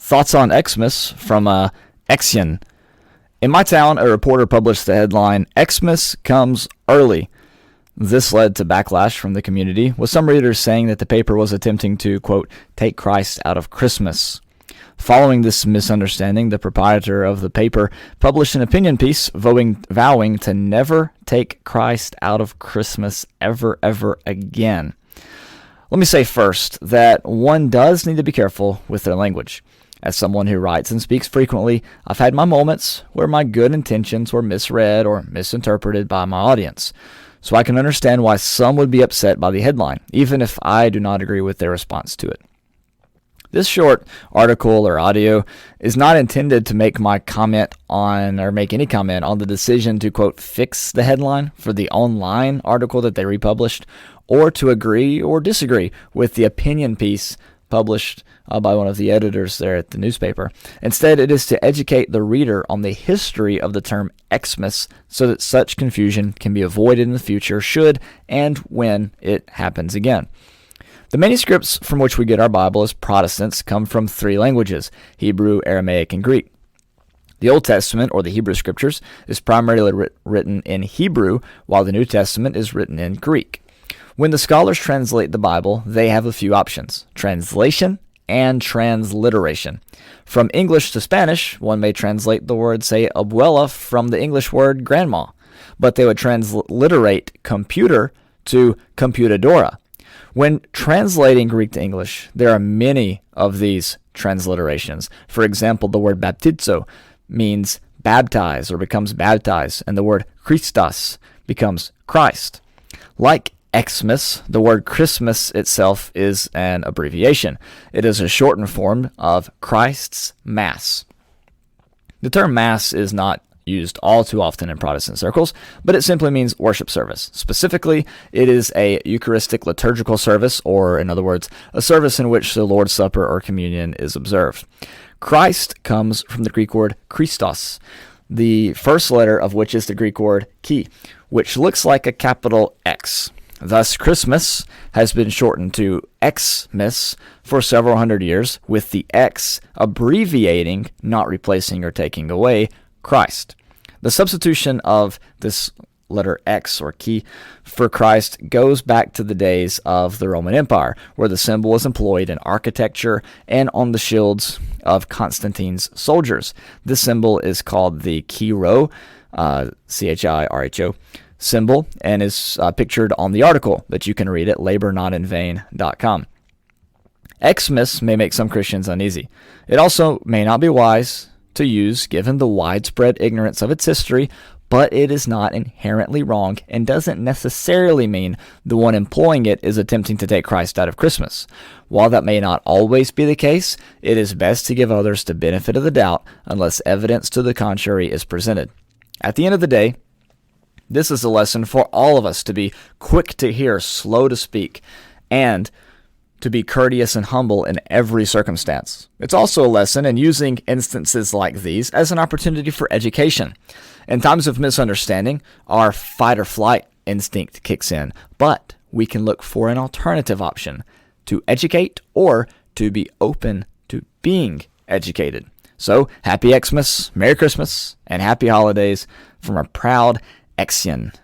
Thoughts on Xmas from Xian. In my town, a reporter published the headline, "Xmas comes early." This led to backlash from the community, with some readers saying that the paper was attempting to, quote, take Christ out of Christmas. Following this misunderstanding, the proprietor of the paper published an opinion piece vowing to never take Christ out of Christmas ever again. Let me say first that one does need to be careful with their language. As someone who writes and speaks frequently, I've had my moments where my good intentions were misread or misinterpreted by my audience. So I can understand why some would be upset by the headline, even if I do not agree with their response to it. This short article or audio is not intended to make any comment on the decision to, quote, fix the headline for the online article that they republished, or to agree or disagree with the opinion piece published by one of the editors there at the newspaper. Instead, it is to educate the reader on the history of the term Xmas so that such confusion can be avoided in the future should and when it happens again. The manuscripts from which we get our Bible as Protestants come from three languages: Hebrew, Aramaic, and Greek. The Old Testament, or the Hebrew Scriptures, is primarily written in Hebrew, while the New Testament is written in Greek. When the scholars translate the Bible, they have a few options: translation and transliteration. From English to Spanish, one may translate the word, say, abuela from the English word grandma, but they would transliterate computer to computadora. When translating Greek to English, there are many of these transliterations. For example, the word baptizo means baptize or becomes baptized, and the word Christos becomes Christ. Like Xmas, the word Christmas itself is an abbreviation. It is a shortened form of Christ's Mass. The term Mass is not used all too often in Protestant circles, but it simply means worship service. Specifically, it is a Eucharistic liturgical service, or in other words, a service in which the Lord's Supper or communion is observed. Christ comes from the Greek word Christos, the first letter of which is the Greek word chi, which looks like a capital X. Thus, Christmas has been shortened to Xmas for several hundred years, with the X abbreviating, not replacing or taking away, Christ. The substitution of this letter X or chi for Christ goes back to the days of the Roman Empire, where the symbol was employed in architecture and on the shields of Constantine's soldiers. This symbol is called the Chiro, Chirho, symbol, and is pictured on the article that you can read at labornotinvain.com. Xmas may make some Christians uneasy. It also may not be wise to use given the widespread ignorance of its history, but it is not inherently wrong and doesn't necessarily mean the one employing it is attempting to take Christ out of Christmas. While that may not always be the case, it is best to give others the benefit of the doubt unless evidence to the contrary is presented. At the end of the day, this is a lesson for all of us to be quick to hear, slow to speak, and to be courteous and humble in every circumstance. It's also a lesson in using instances like these as an opportunity for education. In times of misunderstanding, our fight or flight instinct kicks in, but we can look for an alternative option: to educate or to be open to being educated. So, happy Xmas, Merry Christmas, and happy holidays from a proud Xian.